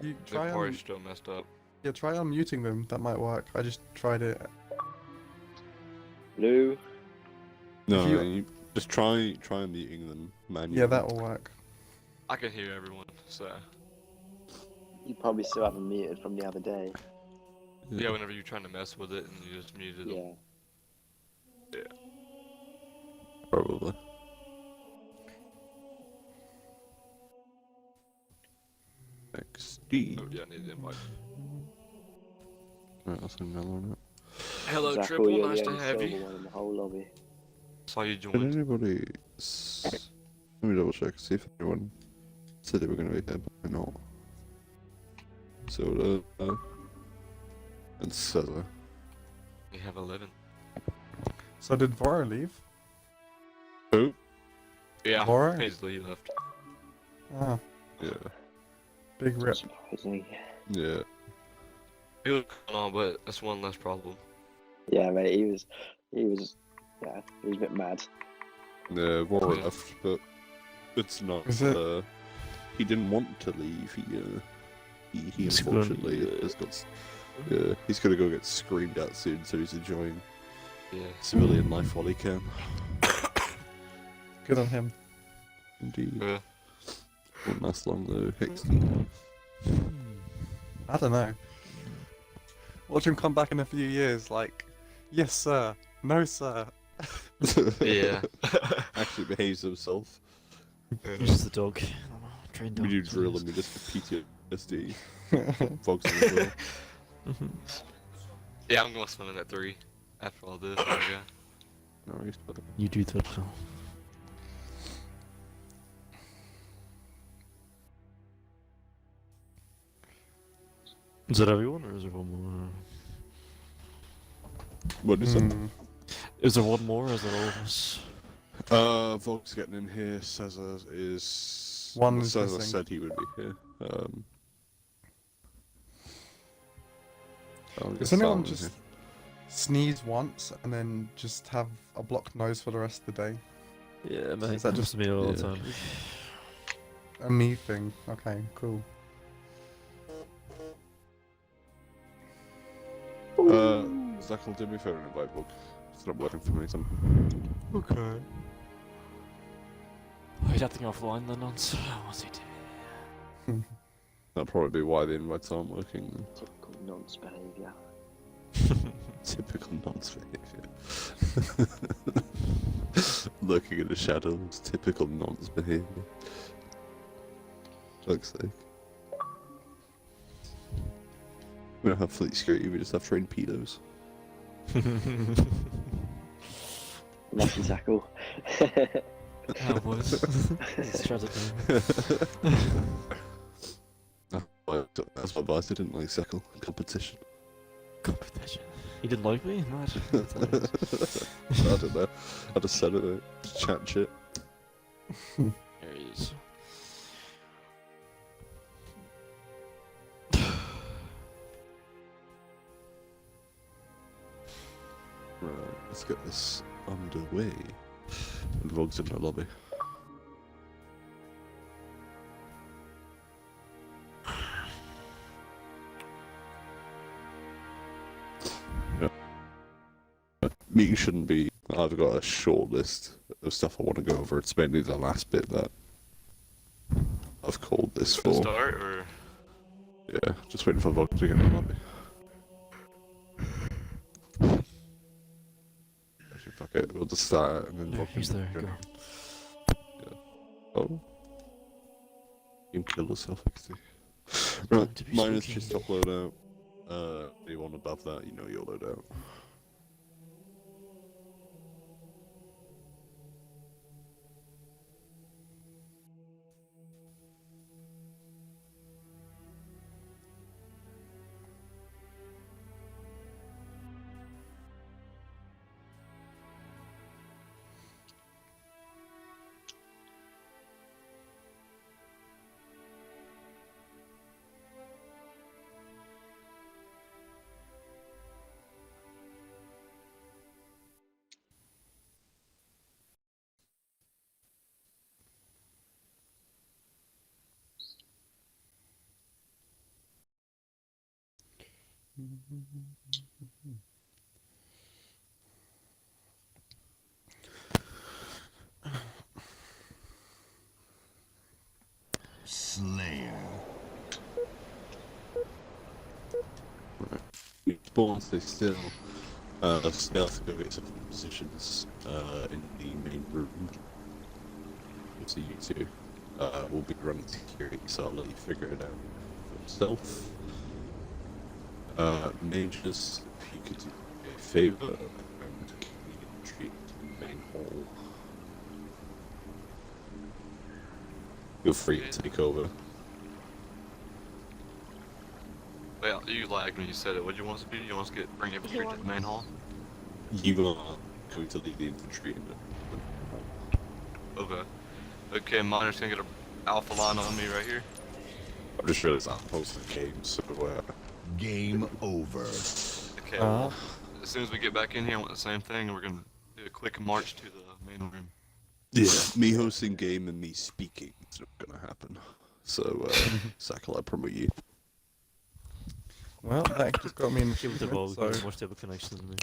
You The try party's still messed up. yeah, try unmuting them. That might work. I just tried it. Lou. No, you- you just try muting them manually. Yeah, that'll work. I can hear everyone, so You probably still have them muted from the other day. yeah. Whenever you're trying to mess with it and you just muted them. Yeah. Probably. XD. Oh yeah, I need the invite. Right, I'll send another one out. Hello, Zach, Triple. you're Nice the to only have silver you. one in the whole lobby. Saw you Did joined. anybody... Let me double check, see if anyone said they were going to be here, but they're not. So, and Cesar. We have 11. So did Vora leave? Who? Yeah, Laura? Paisley left. Ah, Yeah. big rip. Surprising. Yeah. He was going on, but that's one less problem. Yeah, mate, he was, yeah, he was a bit mad. Yeah, Vora Yeah. left, but it's not, Is it- he didn't want to leave, he He's unfortunately gonna- has got, yeah, he's gonna go get screamed at soon, so he's enjoying Yeah. civilian life while he can. Good on him. Indeed. Yeah. Won't last long though, Hexty. I don't know. Watch him come back in a few years, like, yes sir, no sir. Yeah. Actually behaves himself. He's just the dog. Trained dog. We do drill him just for PTSD. Fogs as well. Yeah, I'm going swimming at 3 after all this. Yeah. No, he's better. You do that. So. Is that everyone, or is there one more? What is that? Hmm. Is there one more, or is that all of us? Vog's getting in here. Cesar is. One is Cesar missing. said he would be here. I'll get Does anyone Fallon in just sneeze once and then just have a blocked nose for the rest of the day? Yeah, mate. Is that Happens just- to me all the Yeah. time? A me thing. Okay, cool. here. Zach will do me a favor and invite Vog. It's not working for me. Something. Okay. Oh, he'd have to go offline then, Nance. What's he doing? That'll probably be why the invites aren't working. Then. Typical nonce behaviour. Typical nonce behaviour. Lurking in the shadows. Typical nonce behaviour. Fuck's sake. We don't have fleet security, we just have trained pedos. Lucky tackle. Oh, boys. Let's try to That's what advice, I didn't like Seckle. Competition. competition. He didn't like me? Mad. I don't know. I just said it to chat shit. There he is. Right, let's get this underway. And Vog's in the lobby. Meeting shouldn't be. I've got a short list of stuff I want to go over. It's mainly the last bit that I've called this To for. start, or Yeah, just waiting for Vog to get in the lobby. Actually, fuck it. We'll just start and then There, Vog he's can there. join. Go. Oh. You can kill yourself, XD. Right, To be mine is speaking. just top loadout. Anyone above that, you know your loadout. Slayer. Spawns, they still stealth go get some positions in the main room. So you two will be running security, so I'll let you figure it out for yourself. Mages, if you could do me a favour and retreat to the main hall. Feel free to take over. Well, you lagged when you said it. What do you want us to do? You want us to bring infantry to the main hall? You are going to lead the infantry in the Okay. Okay, miner's gonna get an alpha line on me right here. I just realized I'm posting the game, so Game over. Okay, well, as soon as we get back in here, I want the same thing, and we're gonna do a quick march to the main room. yeah, me hosting game and me speaking is not gonna happen. So, Sakal, I promote you. Well, that just got me in the Give it the achievement, ball, so more stable connections than me.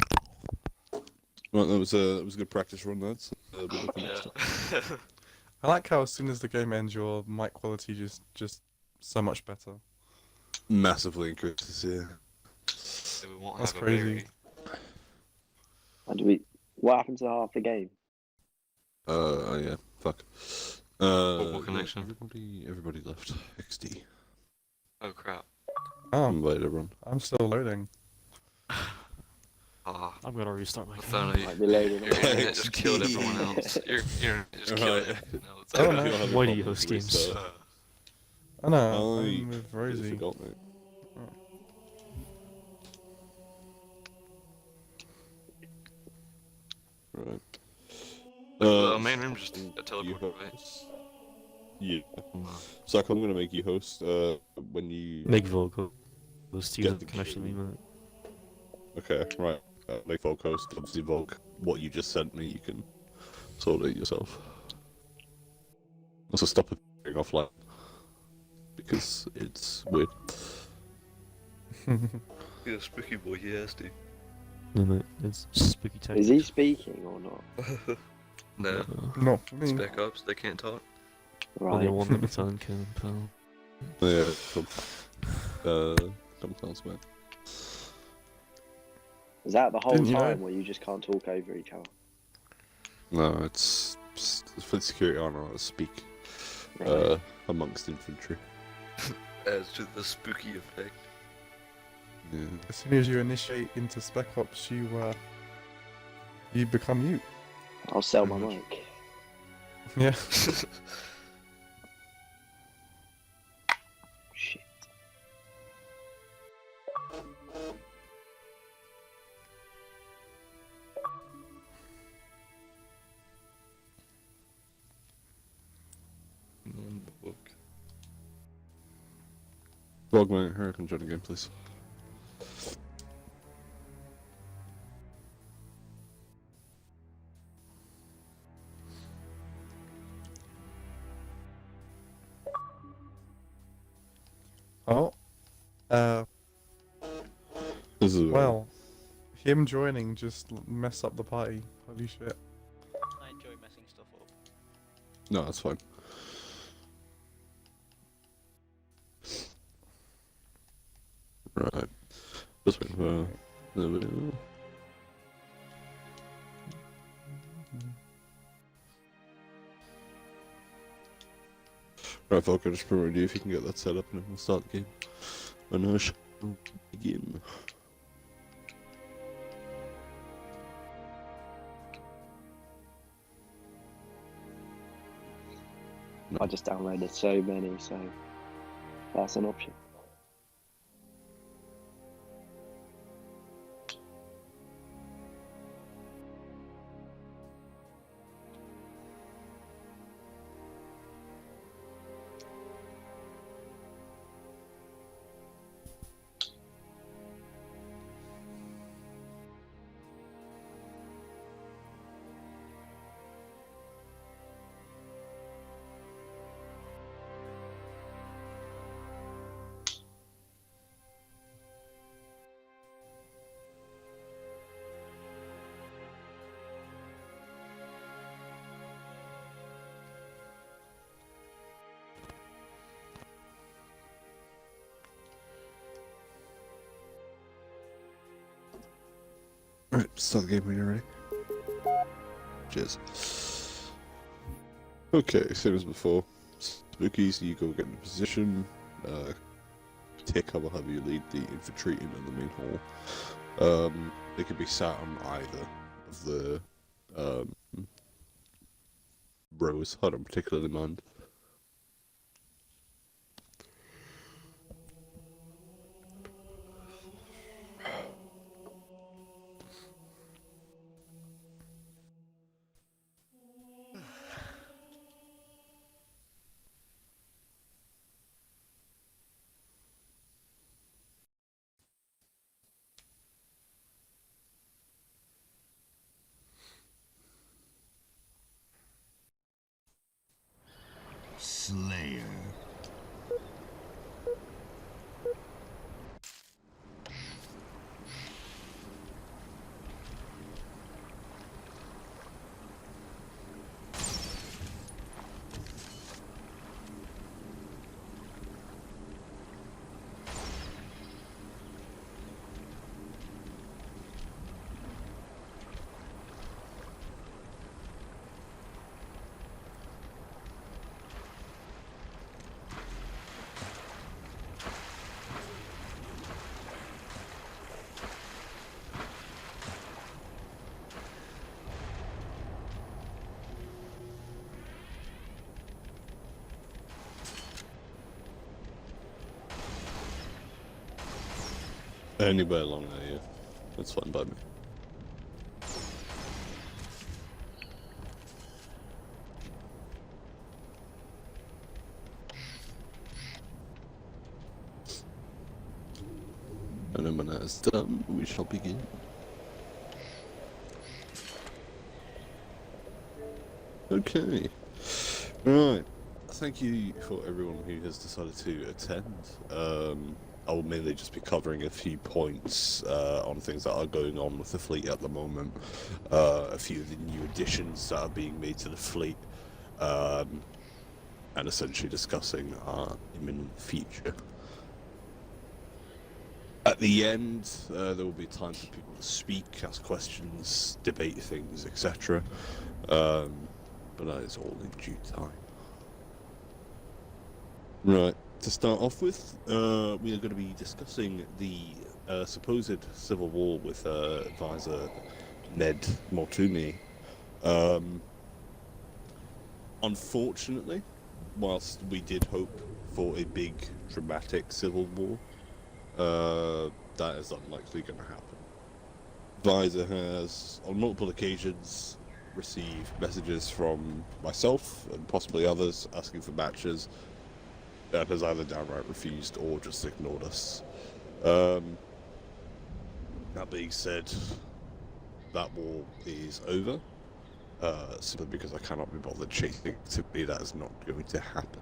Well, that was a good practice run, lads. We'll look at next time. Yeah. I like how as soon as the game ends, your mic quality just so much better. Massively increases, yeah. We won't That's have crazy. a berry. And what happened to half the game? Yeah, fuck. Football yeah, connection. everybody left. XD. Oh crap. Oh, Invite everyone. I'm still loading. Ah, I'm gonna restart my game. finally. Might be loading. Your internet just killed everyone else. Your internet just killed Right. everyone else. Oh, no. Why do you host games? Oh no, I I'm with Rosie. forgot, mate. Right. The main room just a you teleport away. host. Yeah. Zach, I'm gonna make you host when you... Make Volko. Those two Get have the the connection key. with me, man. Okay, right. Make Volk host. Obviously, Volk, what you just sent me, you can sort it yourself. Also, stop appearing offline. Because it's weird. Yeah, spooky boy, he has to. No, mate, it's spooky time. Is he speaking or not? No, Not for me. spec ops, they can't talk. Only Right. one at a time, can pal. Yeah, cool. Come sounds man. Is that the whole Didn't you know? time where you just can't talk over each other? No, it's for the security honor to speak Right. amongst infantry. As to the spooky effect. Yeah. As soon as you initiate into Spec Ops, you become mute. I'll sell my pretty much. mic. Yeah. Shit. Book. Volk, mate, Hurricane, join again, please. Oh. This is Well, him joining just messed up the party. Holy shit. I enjoy messing stuff up. No, that's fine. Right. Just wait for the video. Right, Volk, I just promoted you if you can get that set up and then we'll start the game. And I shall begin. I just downloaded so many, so that's an option. Right, start the game when you're ready. Cheers. Okay, same as before. Spookies, you go get in position. Take cover, have you lead the infantry into the main hall. They could be sat on either of the rows. I don't particularly mind. Slayer. Anywhere along there, yeah. That's fine by me. And then when that is done, we shall begin. Okay. Right. Thank you for everyone who has decided to attend. I will mainly just be covering a few points on things that are going on with the fleet at the moment. A few of the new additions that are being made to the fleet. And essentially discussing our imminent future. At the end, there will be time for people to speak, ask questions, debate things, etc. But that is all in due time. Right, to start off with, we are going to be discussing the supposed civil war with advisor Ned Mortumi. Unfortunately, whilst we did hope for a big, dramatic civil war, that is unlikely going to happen. Visor has, on multiple occasions, received messages from myself and possibly others asking for matches, and has either downright refused or just ignored us. That being said, that war is over, simply because I cannot be bothered chasing. To me, that is not going to happen.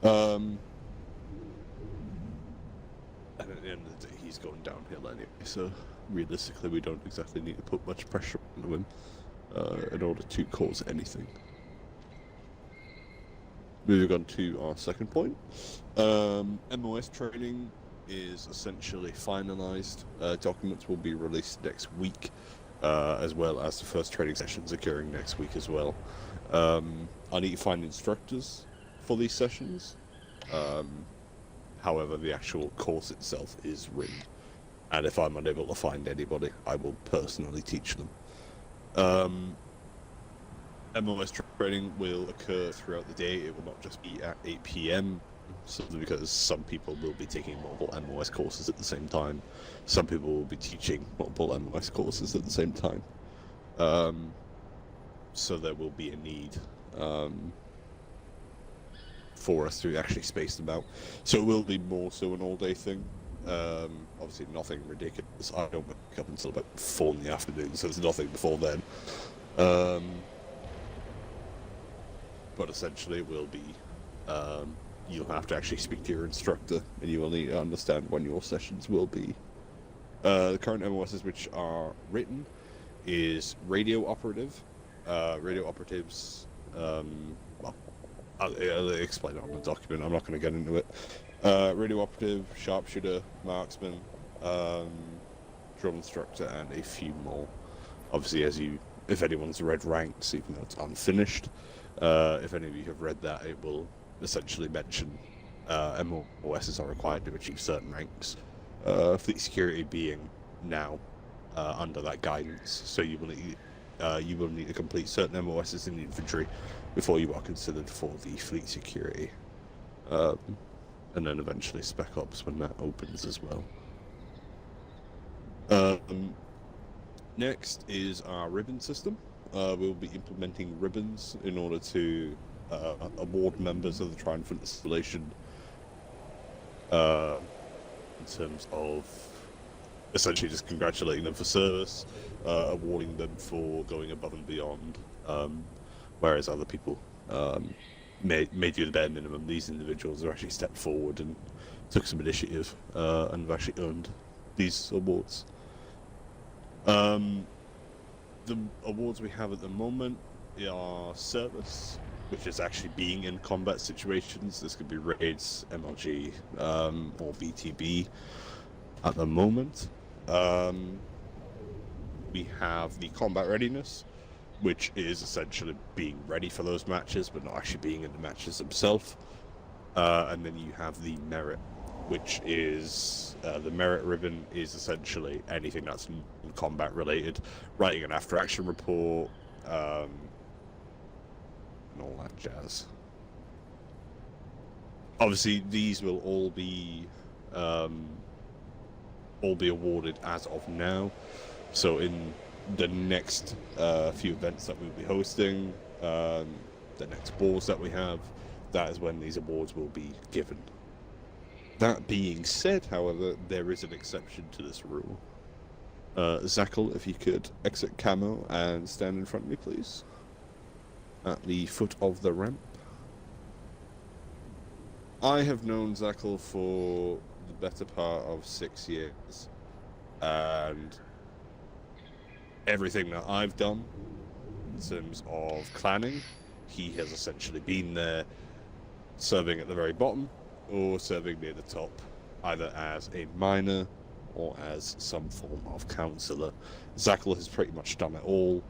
And at the end of the day, he's going downhill anyway, so realistically we don't exactly need to put much pressure on him in order to cause anything. Moving on to our second point. MOS training is essentially finalized. Documents will be released next week, as well as the first training sessions occurring next week as well. I need to find instructors for these sessions. However, the actual course itself is written, and if I'm unable to find anybody, I will personally teach them. MOS training will occur throughout the day. It will not just be at 8 PM, simply because some people will be taking multiple MOS courses at the same time. Some people will be teaching multiple MOS courses at the same time. So there will be a need for us to actually space them out. So it will be more so an all-day thing. Obviously nothing ridiculous. I don't wake up until about 4 in the afternoon, so there's nothing before then. But essentially it will be, you'll have to actually speak to your instructor, and you will need to understand when your sessions will be. The current MOSs which are written is radio operative. Radio operatives, well, I'll explain it on the document, I'm not going to get into it. Radio operative, sharpshooter, marksman, drum instructor, and a few more. Obviously, if anyone's read ranks, even though it's unfinished, if any of you have read that, it will essentially mention MOSs are required to achieve certain ranks. Fleet security being now under that guidance, so you will need to complete certain MOSs in the infantry before you are considered for the fleet security, and then eventually spec ops when that opens as well. Next is our ribbon system. We'll be implementing ribbons in order to award members of the Triumphant Installation in terms of essentially just congratulating them for service, awarding them for going above and beyond, whereas other people may do the bare minimum. These individuals have actually stepped forward and took some initiative and have actually earned these awards. The awards we have at the moment are service, which is actually being in combat situations. This could be raids, MLG, or BTB at the moment. We have the combat readiness, which is essentially being ready for those matches, but not actually being in the matches themselves. And then you have the merit, which is the merit ribbon is essentially anything that's combat related, writing an after action report, and all that jazz. Obviously, these will all be awarded as of now. So in the next few events that we'll be hosting, the next balls that we have, that is when these awards will be given. That being said, however, there is an exception to this rule. Zackle, if you could exit camo and stand in front of me, please. At the foot of the ramp. I have known Zackle for the better part of 6 years, and everything that I've done in terms of clanning, he has essentially been there, serving at the very bottom, or serving near the top, either as a miner or as some form of counsellor. Zackle has pretty much done it all,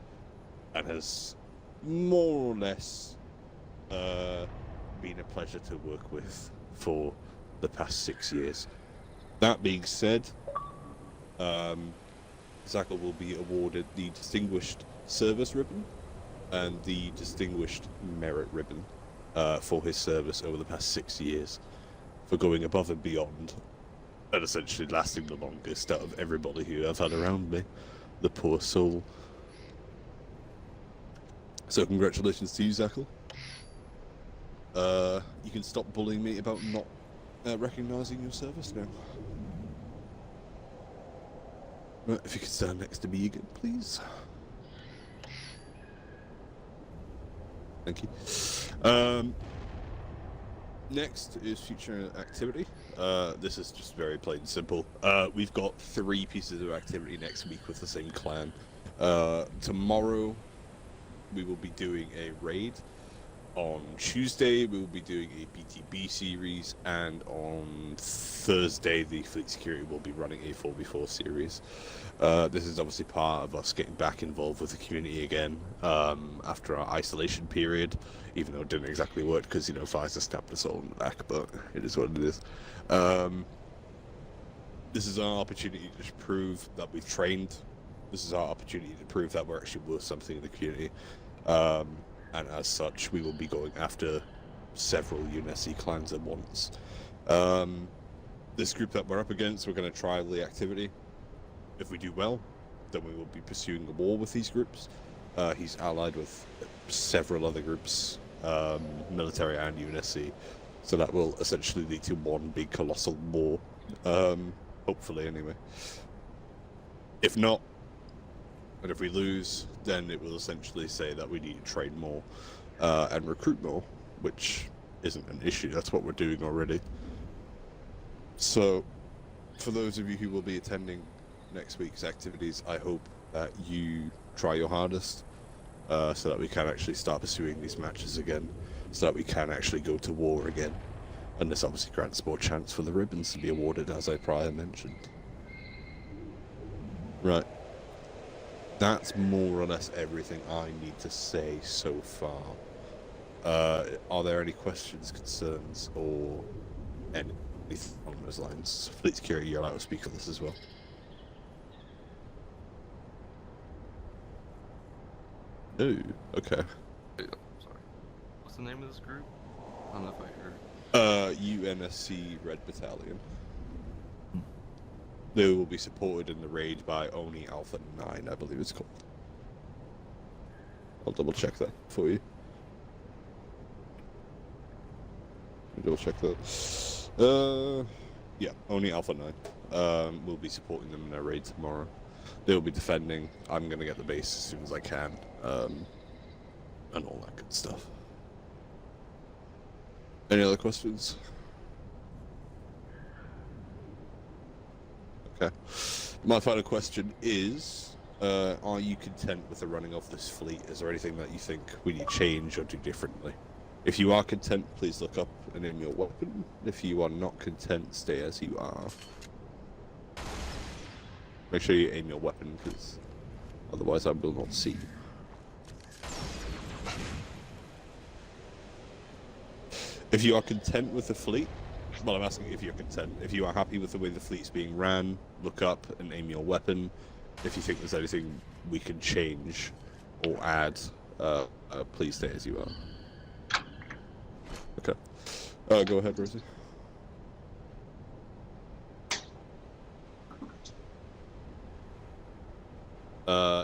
and has more or less been a pleasure to work with for the past 6 years. That being said, Zackle will be awarded the Distinguished Service Ribbon and the Distinguished Merit Ribbon for his service over the past 6 years, for going above and beyond, and essentially lasting the longest out of everybody who I've had around me. The poor soul. So congratulations to you, Zackle. You can stop bullying me about not recognising your service now. Right, if you could stand next to me again, please. Thank you. Next is future activity. This is just very plain and simple. We've got 3 pieces of activity next week with the same clan. Tomorrow we will be doing a raid. On Tuesday we will be doing a BTB series, and on Thursday the Fleet Security will be running a 4v4 series. This is obviously part of us getting back involved with the community again after our isolation period, even though it didn't exactly work because, you know, Vizas stabbed us all in the back, but it is what it is. This is our opportunity to prove that we've trained. This is our opportunity to prove that we're actually worth something in the community. And as such, we will be going after several UNSC clans at once. This group that we're up against, we're going to trial the activity. If we do well, then we will be pursuing the war with these groups. He's allied with several other groups, military and UNSC, so that will essentially lead to one big colossal war, hopefully anyway. If not, and if we lose, then it will essentially say that we need to train more and recruit more, which isn't an issue. That's what we're doing already. So, for those of you who will be attending next week's activities, I hope that you try your hardest so that we can actually start pursuing these matches again, so that we can actually go to war again. And this obviously grants more chance for the ribbons to be awarded, as I prior mentioned. Right. That's more or less everything I need to say so far. Are there any questions, concerns, or anything along those lines? Fleet security, you're allowed to speak on this as well. No. Okay. Hey, sorry. What's the name of this group? I don't know if I heard. UNSC Red Battalion. They will be supported in the raid by Oni Alpha 9, I believe it's called. I'll double check that for you. Double check that. Yeah, Oni Alpha 9. We'll be supporting them in their raid tomorrow. They'll be defending. I'm gonna get the base as soon as I can. And all that good stuff. Any other questions? Okay. My final question is, are you content with the running of this fleet? Is there anything that you think we need to change or do differently? If you are content, please look up and aim your weapon. If you are not content, stay as you are. Make sure you aim your weapon, because otherwise I will not see. If you are content with the fleet, well, I'm asking if you're content. If you are happy with the way the fleet's being ran, look up and aim your weapon. If you think there's anything we can change or add, please stay as you are. Okay. Go ahead, Rosie.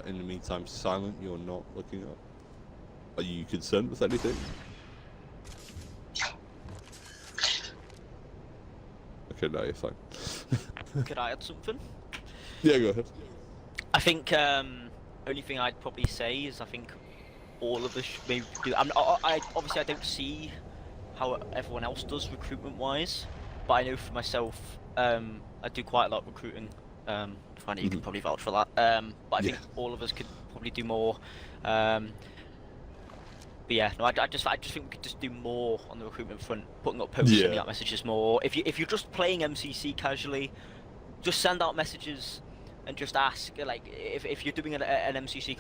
In the meantime, silent, you're not looking up. Are you concerned with anything? Okay, no, you're fine. Could I add something? Yeah, go ahead. I think only thing I'd probably say is I think all of us should maybe do. Obviously I don't see how everyone else does recruitment-wise, but I know for myself, I do quite a lot of recruiting. Funny, you can probably vouch for that. But I think all of us could probably do more. But yeah, no, I just think we could just do more on the recruitment front, putting up posts, sending out messages more. If you're just playing MCC casually, just send out messages and just ask. Like if you're doing an MCC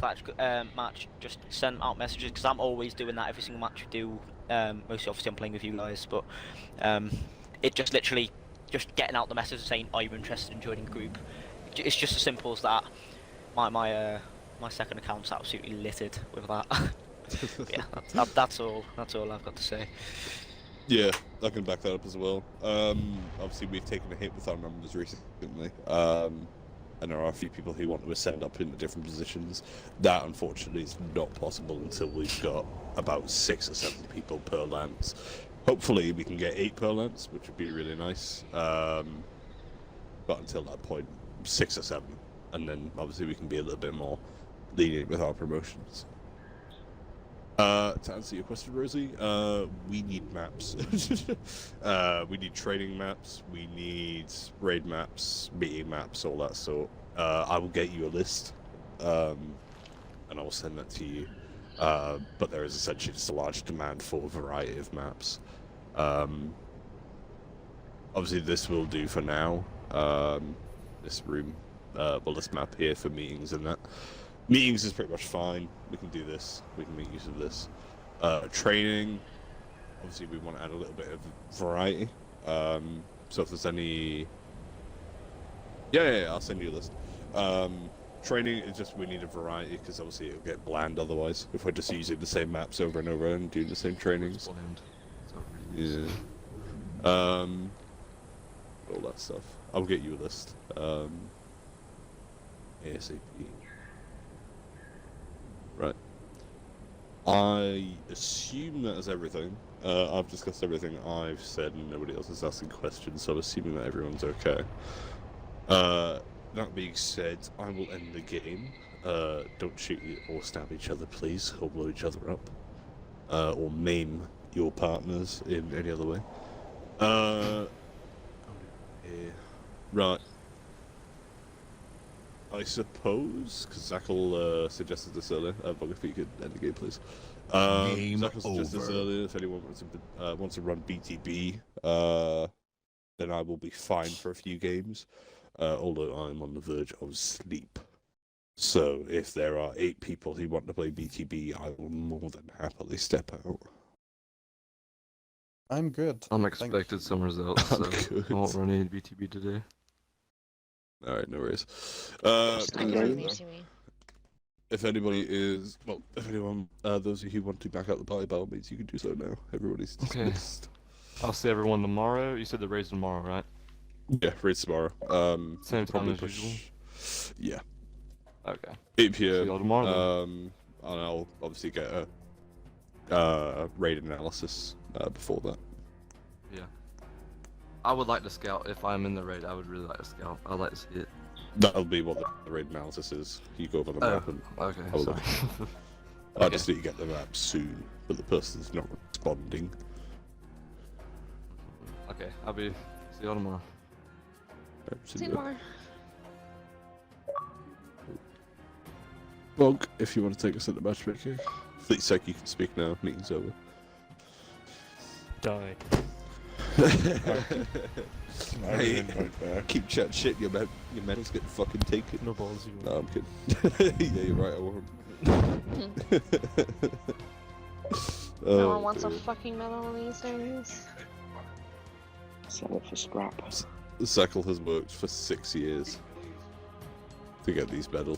match, just send out messages, because I'm always doing that every single match we do. Mostly, obviously, I'm playing with you guys, but it just literally just getting out the message and saying, "Are you interested in joining the group?" It's just as simple as that. My second account's absolutely littered with that. Yeah, that's all I've got to say. Yeah, I can back that up as well. Obviously, we've taken a hit with our numbers recently, and there are a few people who want to ascend up into different positions. That, unfortunately, is not possible until we've got about 6 or 7 people per lance. Hopefully, we can get 8 per lance, which would be really nice. But until that point, 6 or 7, and then obviously we can be a little bit more lenient with our promotions. To answer your question, Rosie, we need maps. We need training maps, we need raid maps, meeting maps, all that sort. I will get you a list, and I will send that to you. But there is essentially just a large demand for a variety of maps. Obviously, this will do for now. This room, this map here for meetings and that. Meetings is pretty much fine. We can do this. We can make use of this. Training, obviously we want to add a little bit of variety. So if there's any... Yeah, I'll send you a list. Training is just we need a variety, because obviously it'll get bland otherwise if we're just using the same maps over and over and doing the same trainings. Yeah. All that stuff. I'll get you a list. ASAP. Right. I assume that is everything. I've discussed everything I've said and nobody else is asking questions, so I'm assuming that everyone's okay. That being said, I will end the game. Don't shoot or stab each other, please, or blow each other up. Or maim your partners in any other way. Right. I suppose, because Zackle suggested this earlier, but if you could end the game, please. Game Zackle suggested this over. earlier, if anyone wants to run BTB, then I will be fine for a few games. although I'm on the verge of sleep. So if there are 8 people who want to play BTB, I will more than happily step out. I'm good. I'm Thank expected some results, I'm so good. I won't run any BTB today. Alright, no worries. Just I Okay. can run Okay. BTB. If anybody is, well, if anyone, those of you who want to back out the party, by all means, you can do so now. Everybody's Okay. dismissed. I'll see everyone tomorrow. You said the raid's tomorrow, right? Yeah, raid tomorrow. Same time probably as push. usual? Yeah, Okay. 8 See PM. y'all tomorrow then. And I'll obviously get a raid analysis before that. Yeah. I would like to scout. If I'm in the raid, I would really like to scout. I'd like to see it. That'll be what the raid analysis is. You go over the map and okay. I'll Sorry. I Okay. just need to get the map soon, but the person's not responding. Okay, I'll be. See y'all tomorrow. See you tomorrow. Bog, if you want to take us into matchmaking. Fleet Sec, you can speak now. Meeting's over. Die. Hey, keep chatting shit. Your medal's getting fucking taken. No balls, you No, I'm kidding. Yeah, you're right. I won't. No one wants a fucking medal these days. Sell it for scrap. The cycle has worked for 6 years to get these medals.